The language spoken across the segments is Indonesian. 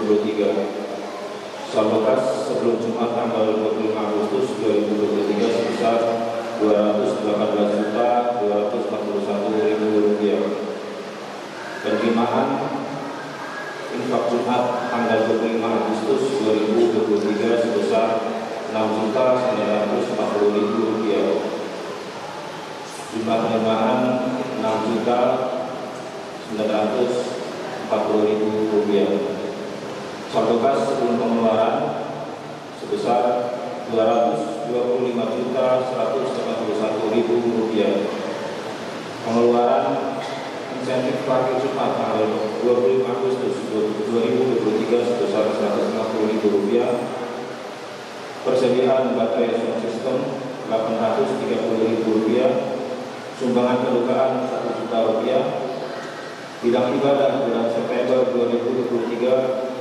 2023. Saldo sebelum Jumat tanggal 25 Agustus 2023 sebesar Rp218.241.000. Penerimaan infak Jumat tanggal 25 Agustus 2023 sebesar Rp6.940.000. Jumlah penerimaan Rp6.940.000. Saldo kas sebelum pengeluaran sebesar Rp225.181.000. Pengeluaran insentif parkir Jumat tanggal 25 Agustus 2023 sebesar Rp150.000. Persediaan baterai sound system Rp830.000. Sumbangan kedukaan Rp1 juta. Bidang ibadah bulan September 2023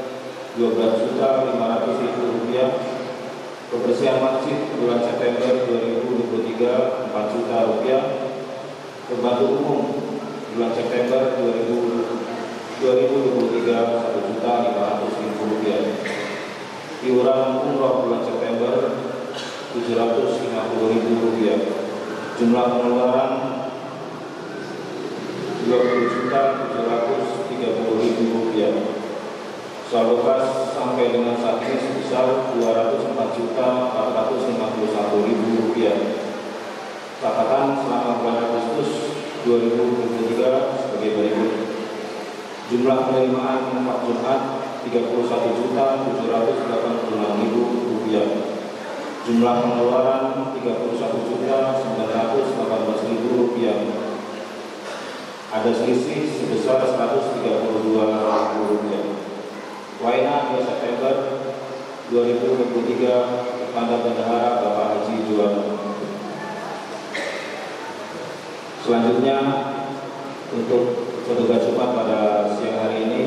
Rp12.500.000. Kebersihan masjid bulan September 2023 Rp4 juta. Pembantu umum bulan September 2023 Rp1.500.000. Iuran umroh bulan September Rp750.000. Jumlah pengeluaran Rp20.730.000. Saldo kas sampai dengan saat ini sebesar Rp204.451.000. Catatan selama bulan Agustus 2023 sebagai berikut. Jumlah penerimaan infak Jumat Rp31.786.000. Jumlah pengeluaran Rp31.918.000. Ada selisih sebesar Rp132.000. Waina 2 September 2023 kepada Bendahara Bapak Haji Juwana. Selanjutnya untuk khotbah Jumat pada siang hari ini,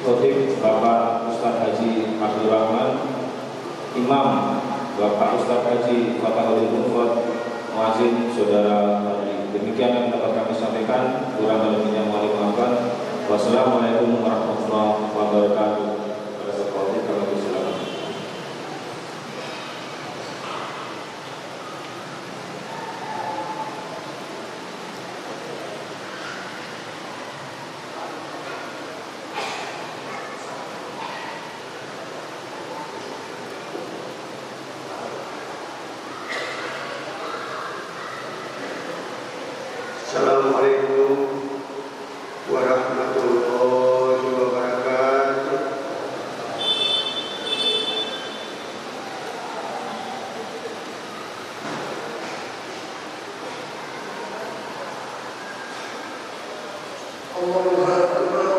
khotib Bapak Ustadz Haji Abdul Rahman, Imam Bapak Ustadz Haji Fatahul Mufad, muadzin Saudara Haji. Demikian yang dapat kami sampaikan, kurang lebihnya mohon dimaafkan. Wassalamualaikum warahmatullahi wabarakatuh. Assalamualaikum warahmatullahi wabarakatuh. Allahu Akbar.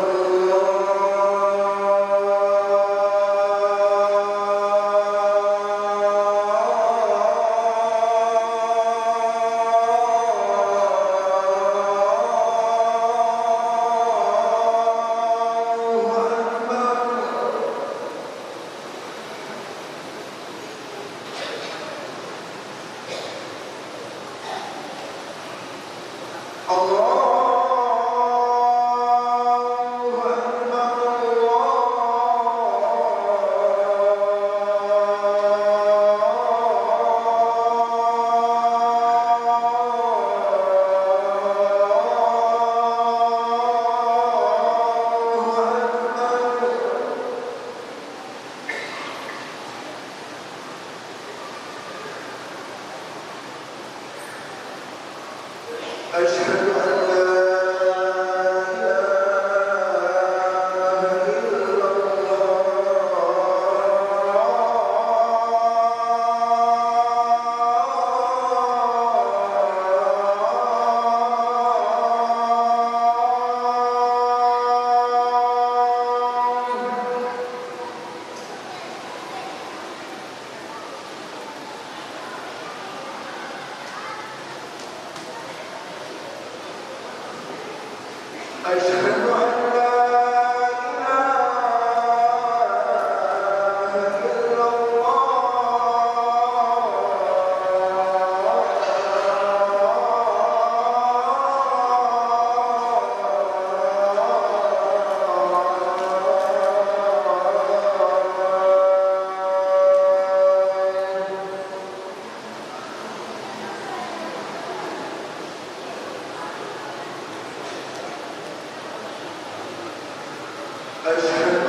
Asyhadu an la ونستعينه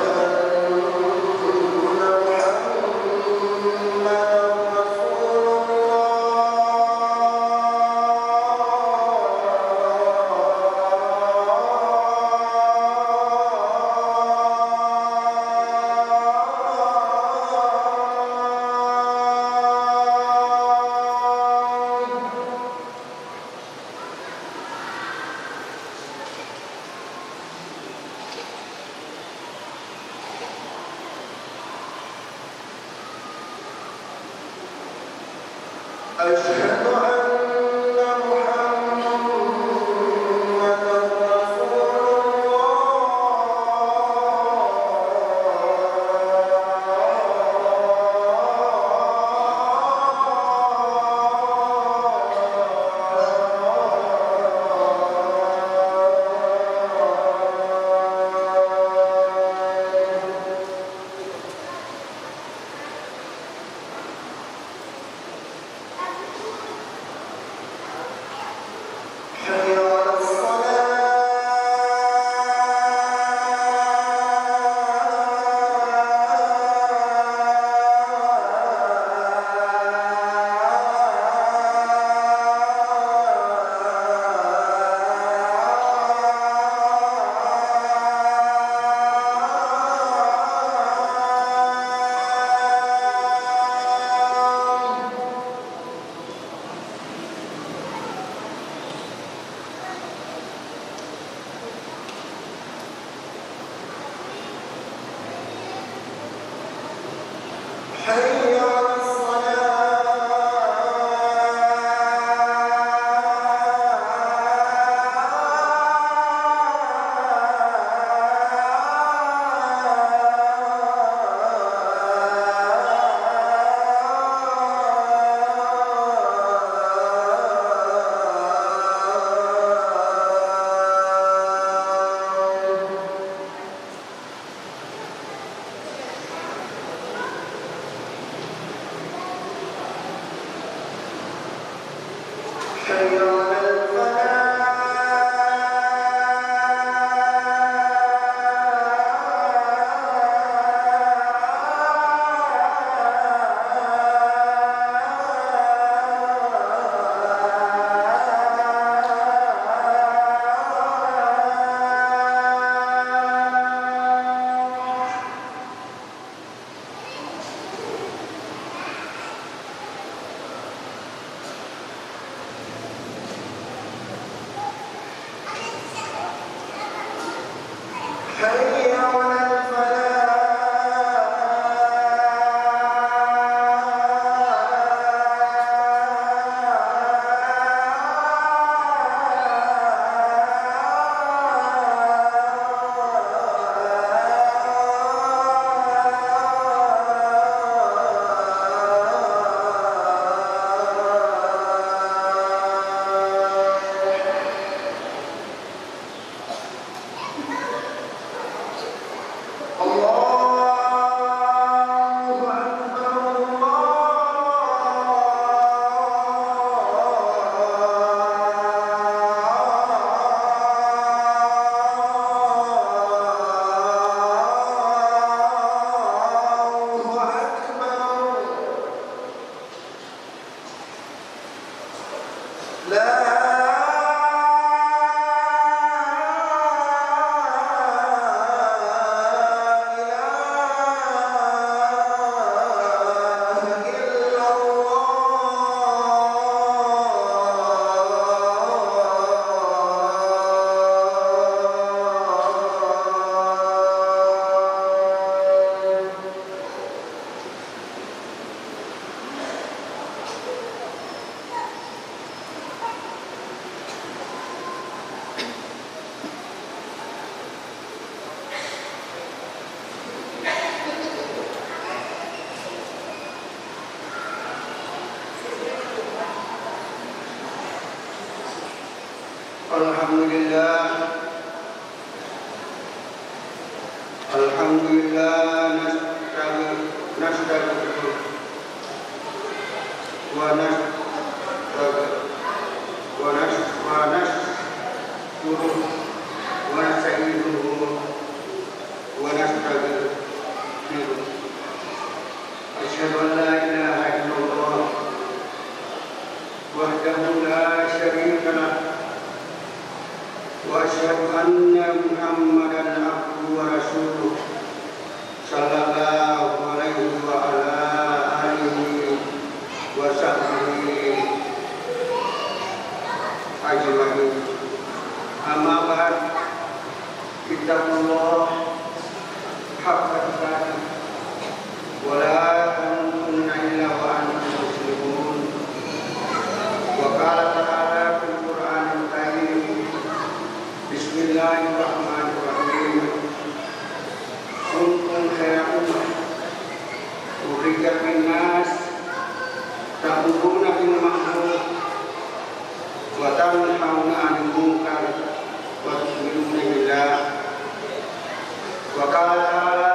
وقال تعالى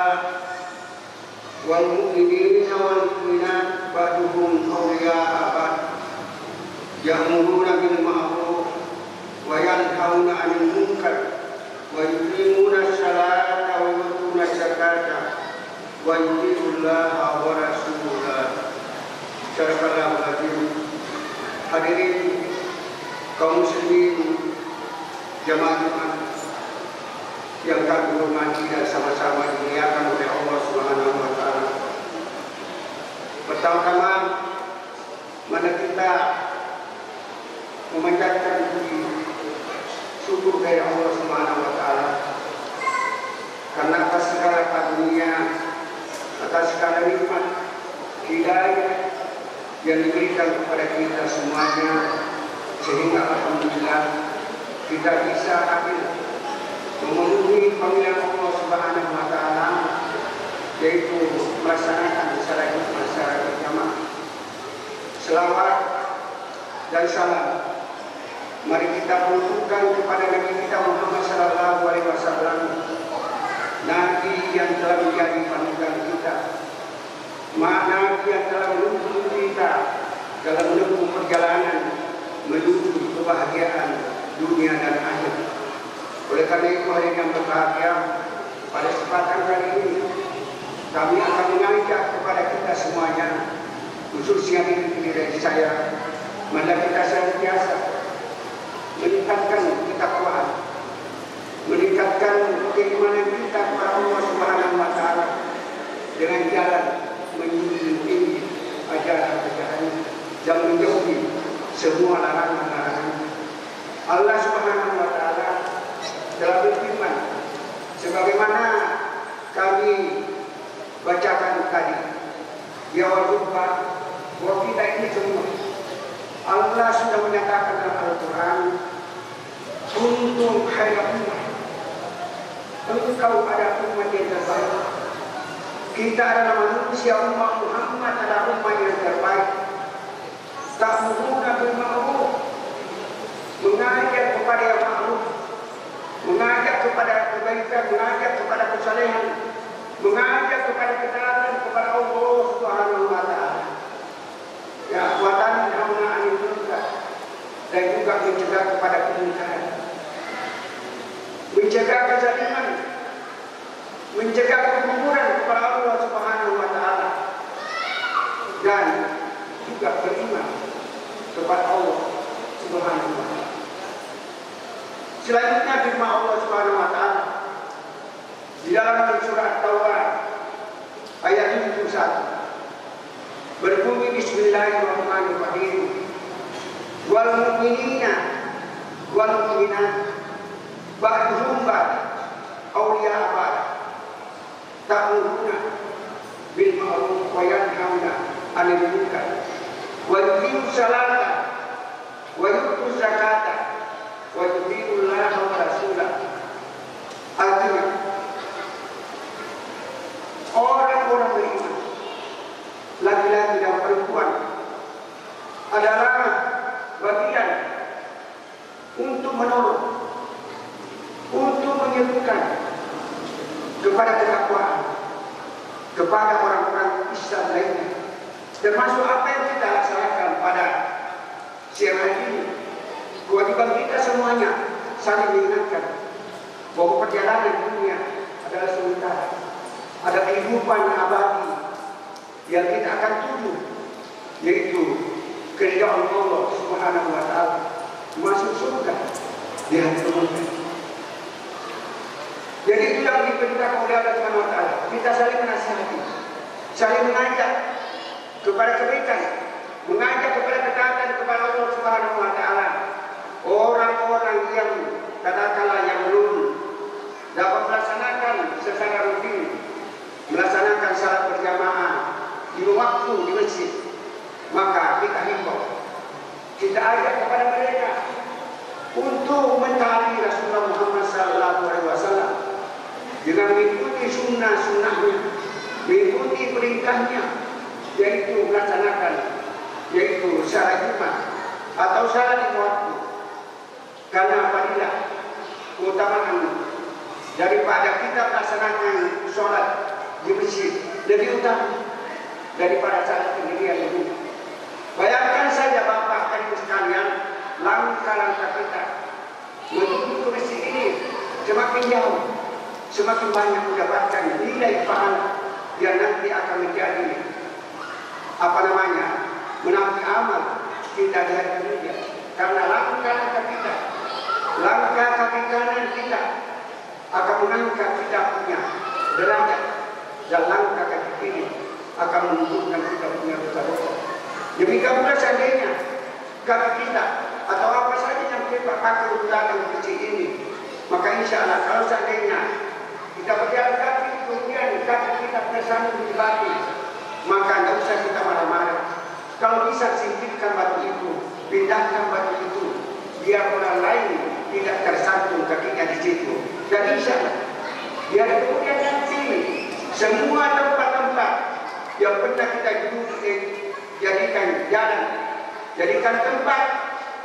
والمؤمنين والمؤمنات بعضهم أولياء بعض يأمرون بالمعروف وينهون عن المنكر ويقيمون الصلاة ويؤتون الزكاة ويطيعون الله ورسوله. Sadaqallahul Azim. Hadirin kaum muslimin jamaah Jumat yang kami hormati dan sama-sama dimuliakan oleh Allah Subhanahu wa taala. Pertama-tama mana kita memanjatkan puji syukur dari Allah Subhanahu wa taala karena atas segala karunia, atas segala nikmat hidayah yang diberikan kepada kita semuanya, sehingga alhamdulillah kita bisa hadir memenuhi panggilan Allah Subhanahu wa taala, yaitu melaksanakan salat Jumat secara berjamaah. Selawat dan salam mari kita menunjukkan kepada Nabi kita Muhammad sallallahu alaihi wasallam, Nabi yang telah menjadi panutan kita, Nabi yang telah menuntun kita dalam menempuh perjalanan menuju kebahagiaan dunia dan akhir. Oleh karena itu hari yang berbahagia, pada kesempatan kali ini kami akan mengajak kepada kita semuanya, khususnya diri saya, mari kita senantiasa meningkatkan ketakwaan, meningkatkan keimanan kita kepada Allah Subhanahu wa taala dengan jalan menjunjung tinggi ajaran-ajaran dan menjauhi semua larangan-larangan. Allah Subhanahu wa taala telah berfirman sebagaimana kami bacakan tadi, ya wajibah bahwa kita ini semua Allah sudah menyatakan dalam Al-Quran, kuntum khairan ummah, engkau adalah umat yang terbaik. Kita adalah manusia, umat Muhammad adalah umat yang terbaik. Ta'muruna bil ma'ruf, mengajak kepada yang ma'ruf, mengajak kepada kebaikan, mengajak kepada kesalehan, mengajak kepada ketaatan kepada Allah Subhanahu wa taala. Ya, watan hauna 'anil munkar, dan juga mencegah kepada kemungkaran, mencegah kezaliman, mencegah kekufuran kepada Allah Subhanahu wa taala, dan juga beriman kepada Allah Subhanahu wa taala. Selanjutnya firman Allah Subhanahu wa taala di dalam surat Taubah ayat 71 berbunyi bismillahirrahmanirrahim, wal mu'minina wal mu'minat ba'duhum ba'd awliya ba'd ta'muruna bil ma'ruf wa yanhauna 'anil munkar wa yuqimus salata wa yu'tuz zakata wa yuti'ullaha wa rasulahu. Artinya orang-orang beriman, laki-laki dan perempuan, adalah bagian untuk menolong, untuk menyebutkan kepada ketakwaan kepada orang-orang Islam lainnya, termasuk apa yang kita laksanakan pada siang hari ini. Kewajiban kita semuanya saling mengingatkan bahwa perjalanan dunia adalah sementara, ada kehidupan abadi yang kita akan tuju, yaitu keridhaan Allah Subhanahu wa taala, masuk surga di hari kemudian. Jadi itu yang diperintahkan oleh Allah Subhanahu wa taala. Kita saling menasihati, saling mengajak kepada kebaikan, mengajak kepada ketaatan kepada Allah Subhanahu wa taala. Orang-orang yang katakanlah yang belum dapat melaksanakan secara rutin, melaksanakan salat berjamaah di waktu di masjid, maka kita himbau, kita ajak kepada mereka untuk mentaati Rasulullah Muhammad SAW dengan mengikuti sunnah-sunnahnya, mengikuti perintahnya, yaitu melaksanakan, yaitu salat Jumat atau salat di waktu. Karena apabila keutamaan daripada kita melaksanakan sholat di masjid lebih utama daripada salat sendirian itu. Bayangkan saja Bapak dan Ibu sekalian, langkah-langkah kita menuju ke masjid ini semakin jauh, semakin banyak mendapatkan nilai pahala yang nanti akan menjadi menambah amal kita di hari kemudian. Karena langkah-langkah kita, langkah kaki kanan kita akan mengangkat kita punya derajat, dan langkah kaki kiri akan menunjukkan kita punya dosa-dosa. Demikian pula seandainya kaki kita atau apa saja yang kita pakai untuk datang ke masjid ini, maka insya Allah kalau seandainya kita berjalan kaki kemudian kaki kita tersandung di batu, maka tidak usah kita marah-marah. Kalau bisa singkirkan batu itu, pindahkan batu itu, biar orang lain tidak tersandung kakinya di situ. Dan insya Allah biar kemudian nanti semua tempat-tempat yang pernah kita jadikan jalan, jadikan tempat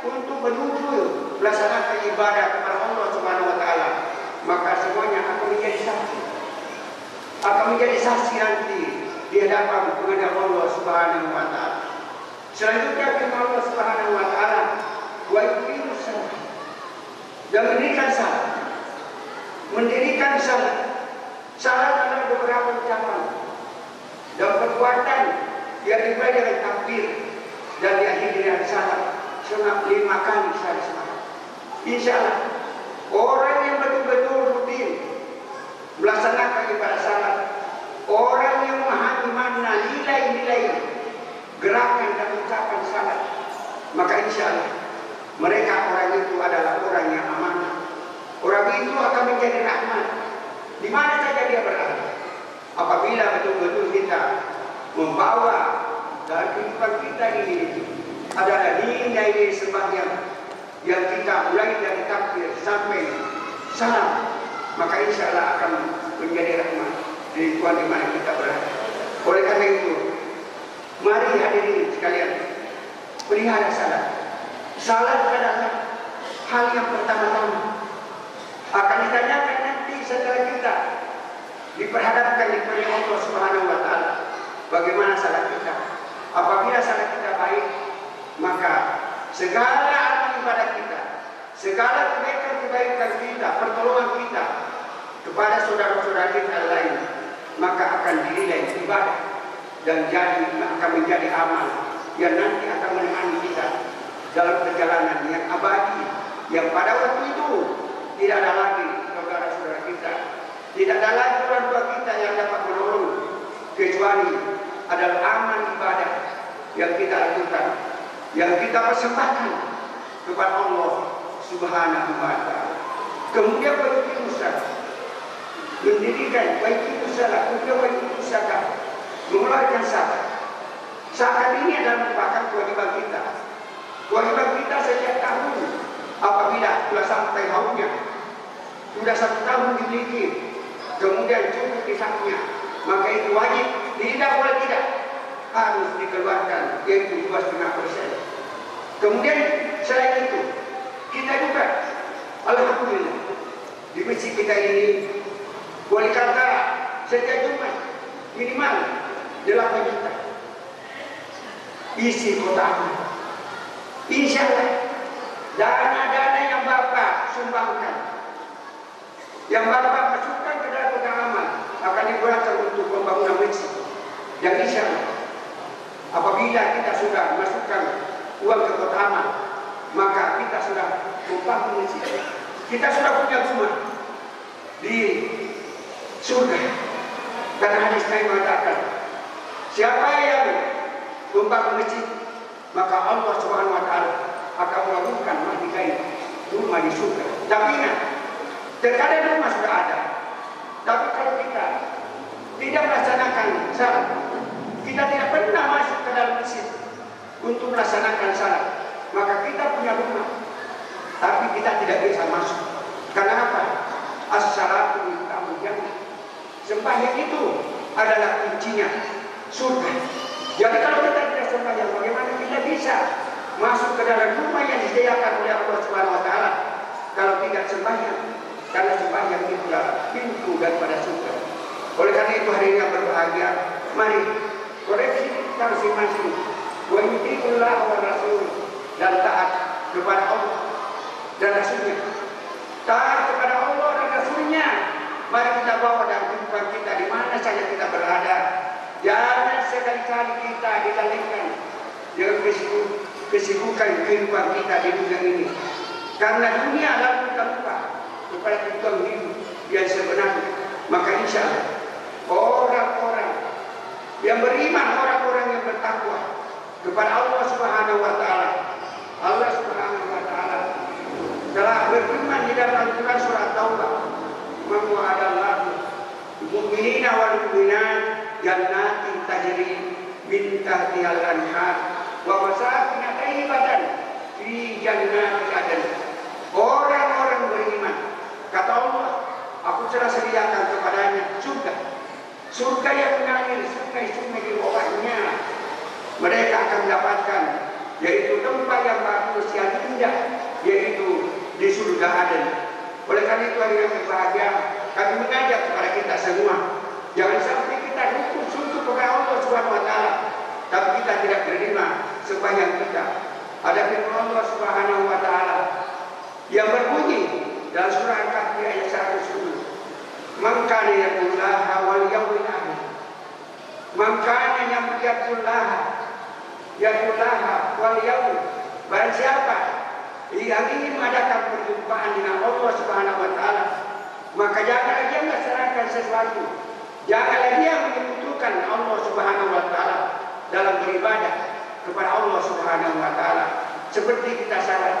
untuk menuju melaksanakan ibadah kepada Allah Subhanahu wa taala, maka semuanya akan menjadi saksi. Akan menjadi saksi nanti di hadapan kepada Allah Subhanahu wa taala. Selanjutnya firman Allah Subhanahu wa taala, wa yuqimus shalah, dan mendirikan salat. Mendirikan salat. Salat adalah beberapa ucapan dan perbuatan yang dimulai dengan takbir dan diakhiri dengan salat sebanyak 5 kali sehari semalam. Insya Allah orang yang betul-betul rutin melaksanakan ibadah salat, orang yang memahami makna nilai-nilai gerakan dan ucapan salat, maka insya Allah mereka orang itu adalah orang yang amanah. Orang itu akan menjadi rahmat di mana saja dia berada. Apabila betul-betul kita membawa dalam kehidupan kita ini adalah nilai sembahyang yang kita mulai dari takbir sampai salam, maka insya Allah akan menjadi rahmat di Tuhan di mana kita berada. Oleh karena itu, mari hadirin sekalian, pelihara salat. Salat adalah hal yang pertama-tama akan ditanyakan nanti setelah kita diperhadapkan kepada Allah Subhanahu wa taala. Bagaimana salat kita? Apabila salat kita baik, maka segala amal ibadah kita, segala kebaikan kita, pertolongan kita kepada saudara-saudara kita lain, maka akan dinilai ibadah dan akan menjadi amal yang nanti akan menemani kita dalam perjalanan yang abadi, yang pada waktu itu tidak ada lagi saudara-saudara kita, tidak ada lagi orang tua kita yang dapat menolong, kecuali adalah amal ibadah yang kita lakukan, yang kita persembahkan kepada Allah Subhanahu wa taala. Kemudian wajib usaha mendirikan, wajib usaha, kemudian wajib usaha mengeluarkan zakat. Zakat ini adalah merupakan kewajiban kita. Kewajiban kita setiap tahun apabila sudah sampai haulnya, sudah 1 tahun dimiliki, kemudian cukup nisabnya, maka itu wajib, tidak boleh tidak, harus dikeluarkan, yaitu 2,5%. Kemudian selain itu, kita juga alhamdulillah di masjid kita ini boleh kata setiap Jumat minimal 8 juta isi kotak. Insya Allah dana-dana yang Bapak sumbangkan, yang Bapak masukkan ke dalam kotak amal, akan digunakan untuk pembangunan masjid. Yang insya Allah apabila kita sudah masukkan uang ke kotak amal, maka kita sudah membangun masjid. Kita sudah punya rumah di surga. Karena hadis Nabi mengatakan, siapa yang membangun masjid, maka Allah Subhanahu wa taala akan melakukan mahdikai rumah di surga. Tapi ingat, terkadang rumah sudah ada, tapi kalau kita tidak melaksanakan salat, kita tidak pernah masuk ke dalam masjid untuk melaksanakan salat, maka kita punya rumah, tapi kita tidak bisa masuk. Karena apa? As-salatu miftahu jannah. Sembahyang itu adalah kuncinya surga. Jadi kalau kita tidak sembahyang, bagaimana kita bisa masuk ke dalam rumah yang disediakan oleh Allah Subhanahu wa taala? Kalau tidak sembahyang, karena sembahyang itulah pintu daripada surga. Oleh karena itu hari ini yang berbahagia, mari koreksi masing-masing, wa yuti'ullah wa rasul, dan taat kepada Allah dan Rasulnya. Taat kepada Allah dan Rasulnya. Mari kita bawa dalam kehidupan kita di mana saja kita berada. Jangan sekali-kali kita dikalahkan dengan kesibukan kehidupan kita di dunia ini. Karena dunia lalu kita lupa kepada kehidupan hidup yang sebenarnya. Maka insya Allah orang-orang yang beriman, orang-orang yang bertakwa kepada Allah Subhanahu wa Ta'ala, Allah Subhanahu wa Ta'ala telah berfirman di dalam Al-Quran surah Taubah, "Man wa'adallahu mu'minina wal mu'minat jannatin tajri min tahtihal anhar wa masakin thayyibatan fi jannati adn." Orang-orang beriman, kata Allah, aku telah sediakan kepadanya surga yang mengalir sungai-sungai di bawahnya. Mereka akan mendapatkan yaitu tempat yang bagus, yang indah, yaitu di surga Aden. Oleh karena itu hari yang berbahagia, kami mengajak kepada kita semua, jangan sampai kita sujud kepada Allah Subhanahu wa Ta'ala, tapi kita tidak menerima sembahyang kita. Ada firman Allah Subhanahu wa Ta'ala yang berbunyi dalam surah Al-Kahfi ayat 110. Man kana yaqullaha wal yawmil akhir. Man kana yaqullaha wal yawm. Barang siapa yang ingin mengadakan perjumpaan dengan Allah Subhanahu wa Ta'ala, maka janganlah dia melaksanakan sesuatu, janganlah dia menyekutukan Allah Subhanahu wa Ta'ala dalam beribadah kepada Allah Subhanahu wa Ta'ala. Seperti kita salat,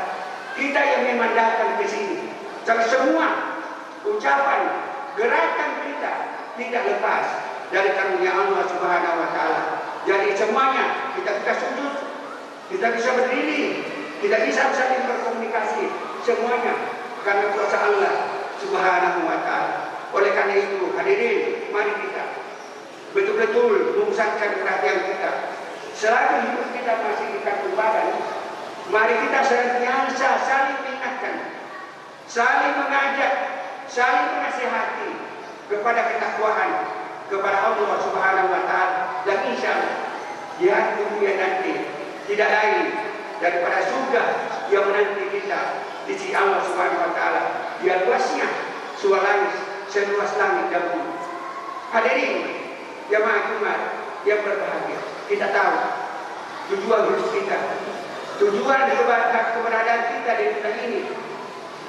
kita yang memang datang ke sini, semua ucapan, gerakan kita tidak lepas dari karunia Allah Subhanahu wa Ta'ala. Jadi semuanya kita sujud, kita bisa berdiri, kita bisa saling berkomunikasi, semuanya karena kuasa Allah Subhanahu wa Ta'ala. Oleh karena itu hadirin, mari kita betul-betul memusatkan perhatian kita. Selagi hidup kita masih di kandung badan, mari kita senantiasa saling mengingatkan, saling mengajak, saling menasihati kepada ketakwaan kepada Allah Subhanahu wa Ta'ala. Dan insya Allah di hari dunia nanti tidak lain daripada surga yang menanti kita di sisi Allah Subhanahu wa Ta'ala. Yang luasnya seluas langit dan bumi. Hadirin jamaah Jumat yang berbahagia, kita tahu tujuan hidup kita, tujuan keberadaan kita di dunia ini.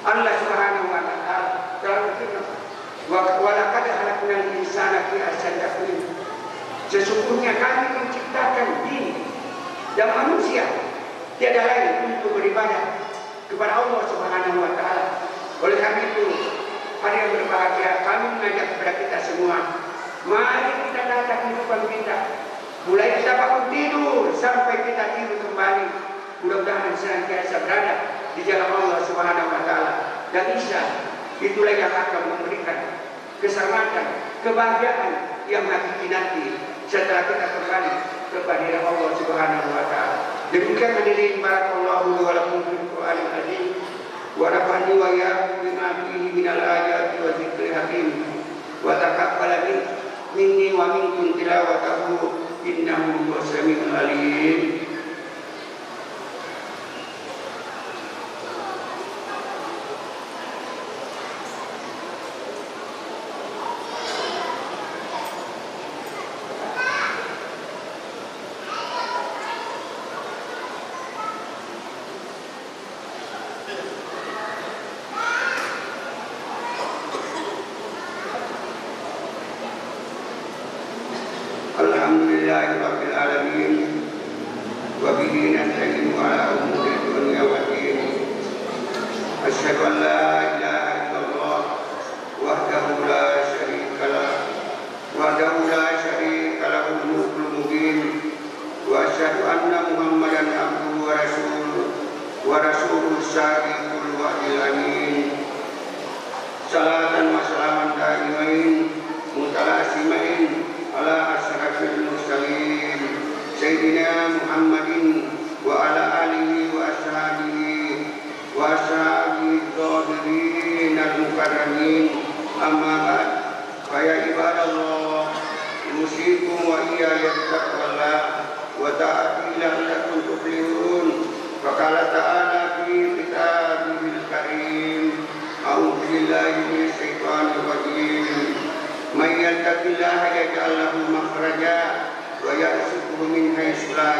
Allah Subhanahu wa Ta'ala telah berfirman, "Wa laqad khalaqnal insana fi ahsani taqwim." Sesungguhnya kami menciptakan jin dan manusia tiada lain untuk beribadah kepada Allah Subhanahu wa Ta'ala. Oleh karena itu, hari yang berbahagia, kami mengajak kepada kita semua, mari kita tata kehidupan kita, mulai kita bangun tidur sampai kita tidur kembali. Mudah-mudahan senantiasa berada di jalan Allah Subhanahu wa Ta'ala. Dan insya itulah yang akan memberikan keselamatan, kebahagiaan yang hakiki nanti setelah kita kembali kepada Allah Subhanahu wa Ta'ala. Demikian hadirin, barakallahu wa lakum fil Qur'anil azim wa nafa'ani wa iyyakum bima fihi minal ayati wa dzikril hakim wa taqabbal minni wa minkum tilawatahu innahu huwas samiul alim. Alhamdulillahirabbil alamin wa bihi nasta'inu ala umuri dunya wa din. Asyhadu an la ilaha illallah wahdahu la syarika lahul mulkul mubin wa asyhadu anna Muhammadan abduhu wa rasuluhu sadiqul wa'dil amin. Salatan wa salaman daimain mutalasimain ala asyrafil mursalin sayyidina Muhammadin wa ala alihi wa ashabihi zahirin al-mukarramin أوصيكم وإياي بتقوى الله وطاعته لعلكم تفلحون. فقال تعالى في كتابه الكريم: أعوذ بالله من الشيطان الرجيم. من يتق الله يجعل له مخرجا ويرزقه من حيث لا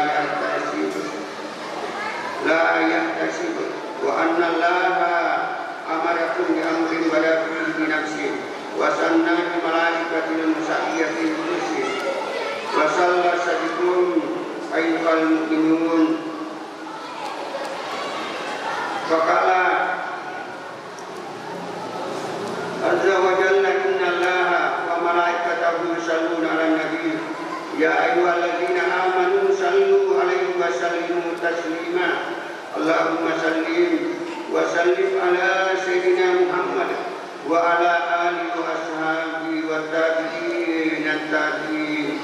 يحتسب وأن الله أمركم بأمر بدأ فيه بنفسه وثنى بملائكة المسية بنفسه وثلث بكم أيها المؤمنون. فقال عز وجل: إن الله وملائكته يصلون على النبي يا أيها الذين آمنوا صلوا عليه وسلموا تسليما. اللهم صل وسلم على سيدنا محمد وعلى آله وأصحابه والتابعين التابعين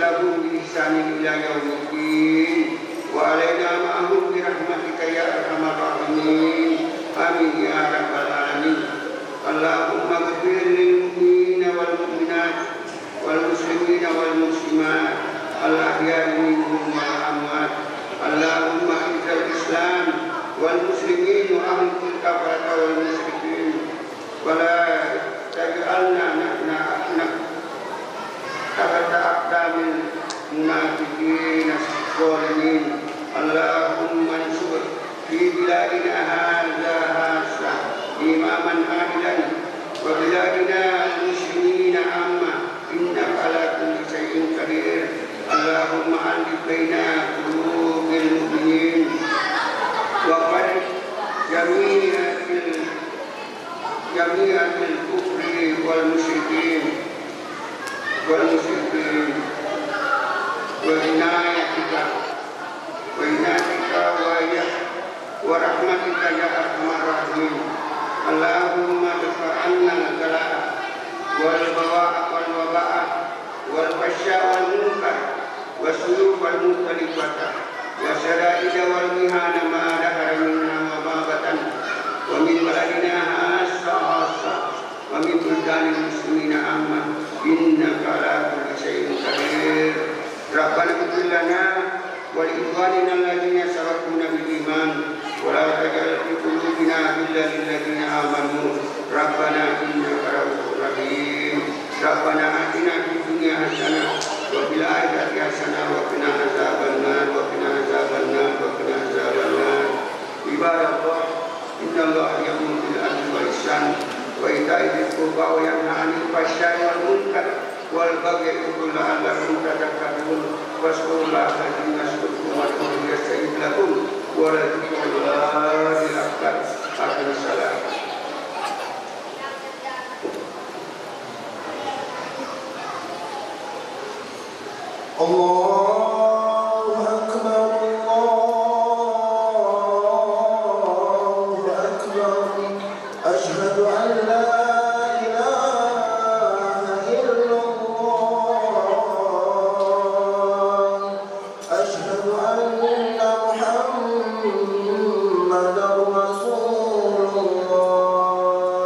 لهم بإحسان إلى يوم الدين وعلينا معهم برحمتك يا أرحم الراحمين. آمين يا رب العالمين. اللهم اغفر للمؤمنين والمؤمنات والمسلمين والمسلمات الأحياء منهم والأموات. اللهم أعز الإسلام والمسلمين وأهل الكفرة والمشركين ولا تجعلنا تحت أقدام المنافقين الظالمين. اللهم انصر في بلادنا هذا إماما عادلا وبلادنا المسلمين عامة إنك على كل شيء قدير. اللهم ألف بين قلوب المؤمنين وفرق جميع الكفر والمشركين وعنايتك ورحمتك يا أرحم الراحمين. اللهم ادفع عنا البلاء والوباء والفحشاء والمنكر والسيوف المختلفة والشدائد والمهان ما ظهر منها وما بطن ومن بلدنا خاصة ومن بلدان المسلمين عامة إنك على كل شيء قدير. ربنا اغفر لنا ولإخواننا الذين سبقونا بالإيمان ولا تجعل في قلوبنا غلا للذين آمنوا ربنا إنك رؤوف رحيم. ربنا آتنا في الدنيا حسنة وفي الآخرة حسنة وقنا عذاب النار عباد الله إن الله يأمر بالعدل والإحسان وإيتاء ذي القربى وينهى عن الفحشاء والمنكر والبغي يعظكم لعلكم تذكرون. واذكروا الله الذي يذكركم وادعوه يستجب لكم ولذكر الله أكبر. أقم الصلاة. الله أكبر الله أكبر. أشهد أن لا